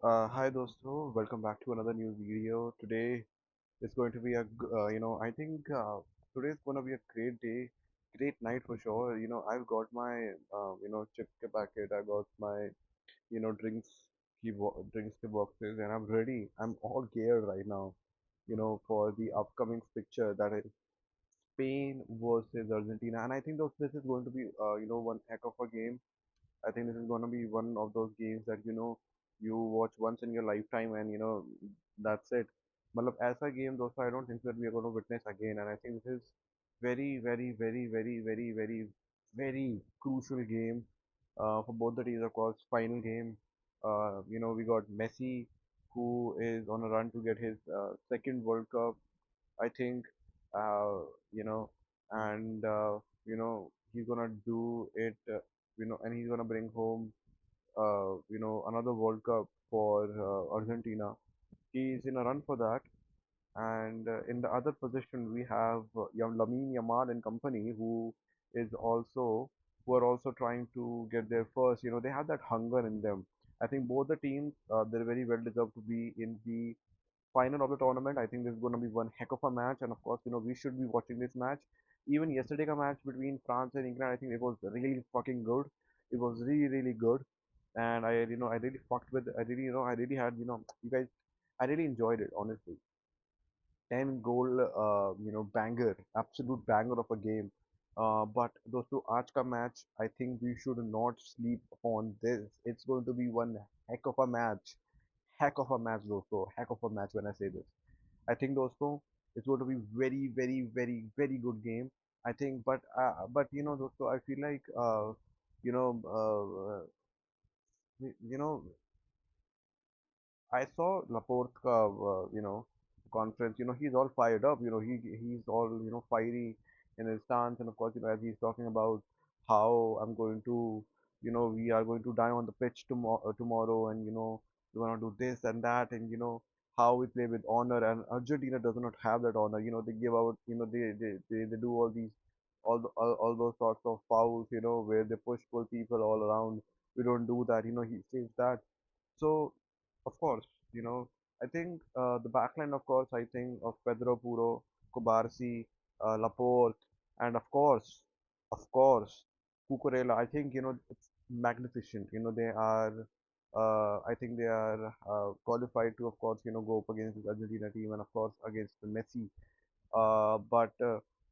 Hi dosto, welcome back to another new video. Today is going to be I think today is going to be a great day, great night for sure. I've got my, chip packet, I got my, drinks, drinks key boxes, and I'm ready. I'm all geared right now, for the upcoming fixture that is Spain versus Argentina. And I think this is going to be, one heck of a game. I think this is going to be one of those games that you watch once in your lifetime, and that's it. Matlab, ऐसा game दोस्तों I don't think that we are going to witness again, and I think this is very very very very very very very crucial game for both the teams. Of course, final game. We got Messi, who is on a run to get his second World Cup, I think. uh, you know, and he's gonna do it, and he's gonna bring home, another World Cup for Argentina. He's in a run for that, and in the other position we have Lamine Yamal and company, who are also trying to get their first. They have that hunger in them. I think both the teams, they're very well deserved to be in the final of the tournament. I think this is going to be one heck of a match, and of course, we should be watching this match. Even yesterday, ka match between France and England, I think it was really fucking good. It was really, really good, and I really fucked with. I really, I really had, you guys, I really enjoyed it honestly. 10 goal, banger, absolute banger of a game. But दोस्तों आज का match, I think we should not sleep on this. It's going to be one heck of a match. Heck of a match, दोस्तों. Heck of a match when I say this. I think दोस्तों it's going to be very very very very good game. I think, but दोस्तों I feel like you know uh, you know I saw Laporte ka, conference. He's all fired up. He's all fiery in his stance, and of course, as he's talking about how I'm going to, we are going to die on the pitch tomorrow, and we're gonna do this and that, and how we play with honor. And Argentina does not have that honor. They give out, they do all these, all those sorts of fouls, where they push pull people all around. We don't do that. He says that. So, of course, I think the backline, of course, I think of Pedro Puro, Kubarsi, Laporte, and of course, Cucurella. I think, it's magnificent. I think they are qualified to, of course, go up against the Argentina team, and of course against the Messi. But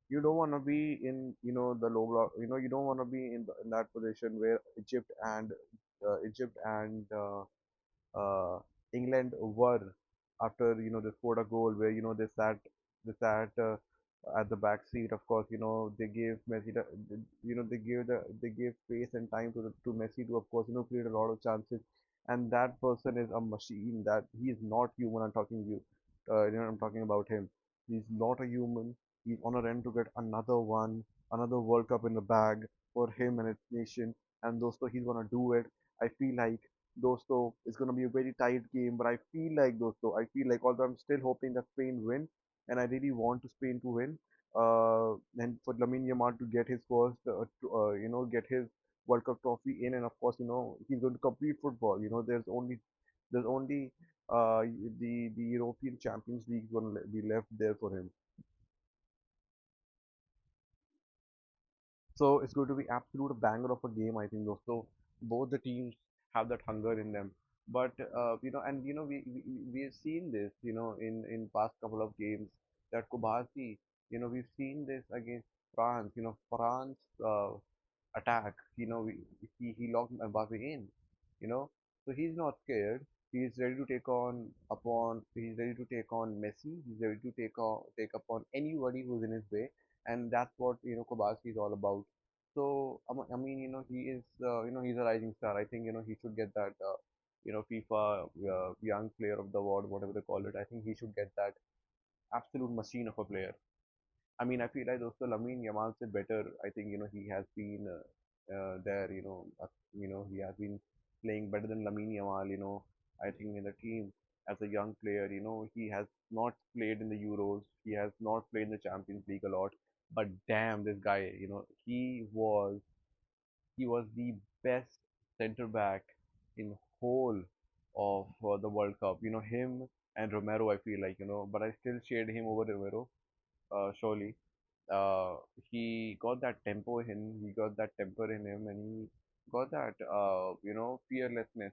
you don't want to be in, the low block. You don't want to be in that position where Egypt and uh, England were, after they scored a goal where they sat at the back seat. Of course, they gave Messi they gave space and time to Messi to, of course, create a lot of chances. And that person is a machine. That he is not human. I'm talking about him. He's not a human. He's on a run to get another World Cup in the bag for him and his nation. And also he's gonna do it. I feel like Dosto, it's going to be a very tight game, but I feel like although I'm still hoping that Spain win, and I really want to Spain to win, and for Lamine Yamal to get his first, get his World Cup trophy in, and of course, he's going to complete football. There's only uh, the European Champions League going to be left there for him. So it's going to be absolute banger of a game, I think. So both the teams have that hunger in them. But and we've seen this, in past couple of games, that Kubasi, we've seen this against France. France attack. He locked Mbappe in. You know, so he's not scared. He's ready to take on upon. He's ready to take on Messi. He's ready to take upon anybody who's in his way, and that's what Kobashi is all about. So I mean, he's a rising star. I think he should get that FIFA Young Player of the Award, whatever they call it. I think he should get that absolute machine of a player. I mean, I feel like also Lamine Yamal said better. I think he has been there. He has been playing better than Lamine Yamal. I think in the team as a young player. He has not played in the Euros. He has not played in the Champions League a lot. But damn, this guy. He was the best center back in whole of the World Cup. Him and Romero, I feel like, but I still shade him over Romero, surely. Uh, he got that tempo in him, he got that temper in him, and he got that, fearlessness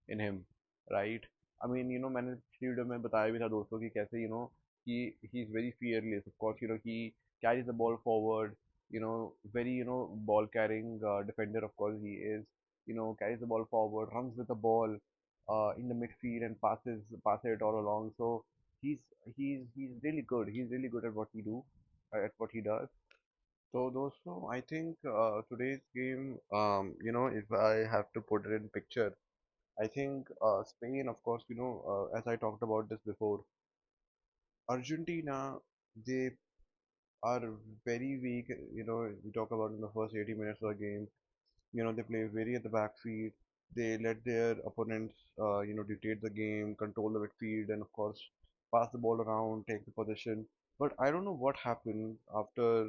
in him, right? I mean, मैंने पिछली video में बताया भी था दोस्तों कि कैसे, he is very fearless. Of course, he carries the ball forward, very, ball carrying defender. Of course, he is, carries the ball forward, runs with the ball in the midfield and passes it all along. So he's he's really good. He's really good at at what he does. So, also, I think today's game, if I have to put it in picture, I think Spain, of course, as I talked about this before, Argentina, they are very weak. We talk about in the first 80 minutes of the game. They play very at the backfield. They let their opponents, dictate the game, control the midfield, and of course, pass the ball around, take the possession. But I don't know what happened after,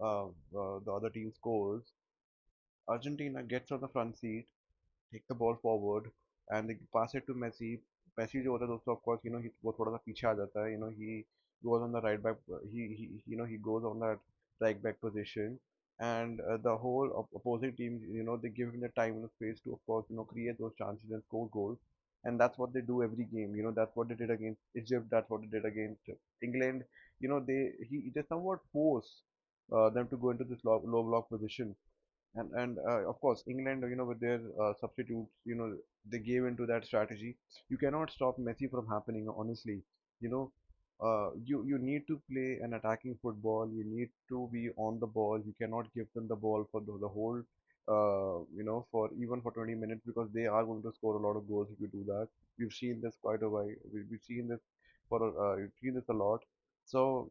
the other team scores. Argentina gets on the front seat, take the ball forward, and they pass it to Messi. Messi जो होता है दोस्तों, of course, वो थोड़ा सा पीछे आ जाता है. He goes on the right back. He goes on that right back position, and the whole opposing team, they give him the time and the space to, of course, create those chances and score goals. And that's what they do every game. That's what they did against Egypt. That's what they did against England. They somewhat force them to go into this low block position, and of course England, with their substitutes, they gave into that strategy. You cannot stop Messi from happening, honestly. you know you need to play an attacking football. You need to be on the ball. You cannot give them the ball for the whole, for even for 20 minutes, because they are going to score a lot of goals if you do that. We've seen this quite a while. We've seen this we've seen this a lot. So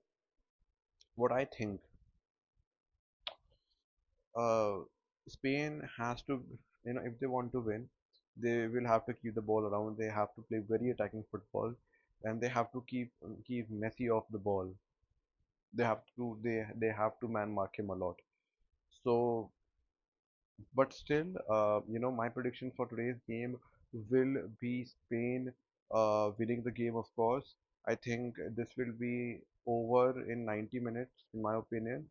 what I think, uh, Spain has to, if they want to win, they will have to keep the ball around. They have to play very attacking football, and they have to keep Messi off the ball. They have to man mark him a lot. So, but still, my prediction for today's game will be Spain winning the game. Of course, I think this will be over in 90 minutes, in my opinion,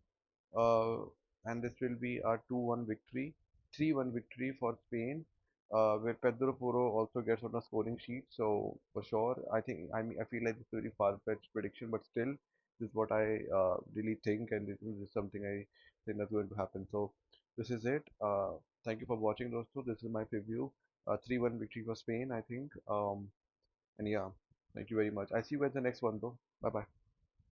uh, and this will be a 2-1 victory, 3-1 victory for Spain, where Pedro Porro also gets on the scoring sheet. So for sure, I feel like it's a very far-fetched prediction, but still, this is what I really think, and this is something I think that's going to happen. So this is it. Thank you for watching, Dosto. This is my preview. 3-1 victory for Spain, I think. And yeah, thank you very much. I see you at the next one, though. Bye bye.